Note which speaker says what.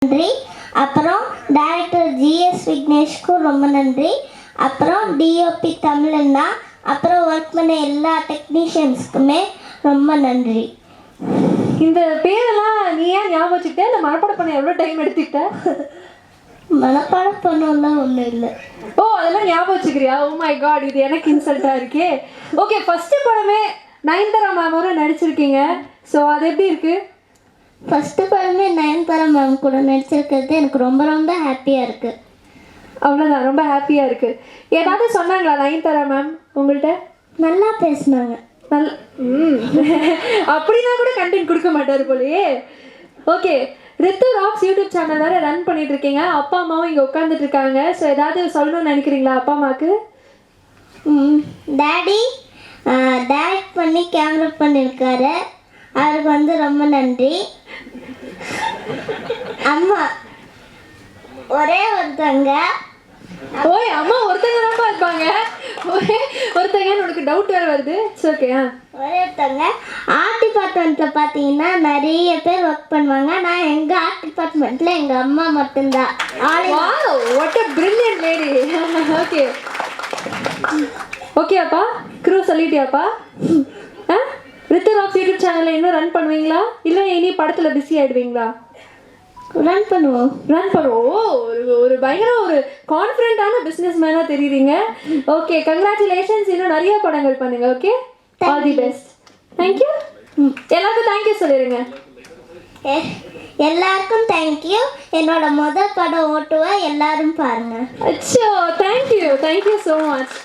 Speaker 1: நன்றி. அப்புறம் director GS விக்னேஷ்க்கும் ரொம்ப நன்றி. அப்புறம் டிஓபி தமிழண்ணா, அப்புறம் ஒர்க் பண்ண எல்லா டெக்னீஷியன்ஸ்க்குமே ரொம்ப நன்றி.
Speaker 2: இந்த பேரெல்லாம் நீ ஏன் ஞாபகம் வச்சுக்கிட்ட? இந்த மனப்பாடம் பண்ண எவ்வளோ டைம் எடுத்துக்கிட்ட?
Speaker 1: மனப்பாடம் பண்ணலாம் ஒன்றும் இல்லை.
Speaker 2: ஓ, அதெல்லாம் ஞாபகம் வச்சுக்கிறியா? ஓ மை காட், இது எனக்கு இன்சல்ட்டாக இருக்கே. ஓகே, ஃபஸ்ட்டு படமே நயன்தாரா மேமோட நடிச்சிருக்கீங்க. ஸோ அது எப்படி இருக்குது?
Speaker 1: ஃபஸ்ட்டு படமே நயன்தாரா மேம் கூட நடிச்சிருக்கிறது எனக்கு ரொம்ப ரொம்ப ஹாப்பியாக இருக்குது.
Speaker 2: அவ்வளோதான், ரொம்ப ஹாப்பியாக இருக்குது. ஏதாவது சொன்னாங்களா நயன்தாரா மேம் உங்கள்கிட்ட?
Speaker 1: நல்லா பேசினாங்க.
Speaker 2: நல்ல அப்படின்னா கூட கண்டென்ட் கொடுக்க மாட்டார் போலயே. ஓகே, ரித்து ராக்ஸ் யூடியூப் சேனல் வேறு ரன் பண்ணிட்டு இருக்கீங்க. அப்பா அம்மாவும் இங்கே உட்காந்துட்டு இருக்காங்க. ஸோ ஏதாவது சொல்லணும்னு நினைக்கிறீங்களா அப்பா அம்மாவுக்கு?
Speaker 1: டேடி டைரக்ட் பண்ணி கேமரா பண்ணியிருக்காரு, அவருக்கு வந்து ரொம்ப நன்றி. அம்மா ஒரே ஒருத்தங்க.
Speaker 2: ஓய், அம்மா ஒருத்தங்க தான்ப்பா இருப்பாங்க. ஒருத்தங்கன்னு உனக்கு டவுட் வேறு வருது. It's okay.
Speaker 1: ஒரே ஒருத்தங்க. ஆர்ட் டிபார்ட்மெண்ட்டில் பார்த்தீங்கன்னா நிறைய பேர் ஒர்க் பண்ணுவாங்க. நான் எங்கள் ஆர்ட் டிபார்ட்மெண்ட்டில் எங்கள் அம்மா மட்டும்தான்.
Speaker 2: What a brilliant lady. Okay okay அப்பா, க்ரூ சொல்லிட்டியாப்பா? ரித்து ராக்ஸ் யூடியூப் சேனலில் இன்னும் ரன் பண்ணுவீங்களா, இல்லை இனி படத்தில் பிஸி ஆகிடுவீங்களா?
Speaker 1: ரன் பண்ணுவோம்.
Speaker 2: ஒரு பயங்கர ஒரு கான்ஃபிடென்ட்டான பிஸ்னஸ் மேனாக தெரியுறீங்க. Okay, congratulations. இன்னும் நிறைய படங்கள் பண்ணுங்க. Okay, all the best. Thank you. எல்லாருக்கும் தேங்க்யூ சொல்லிடுங்க.
Speaker 1: எல்லாருக்கும் தேங்க்யூ. என்னோட முதல் படம் ஓட்டுவா, எல்லாரும் பாருங்க.
Speaker 2: அச்சோ, தேங்க்யூ ஸோ மச்.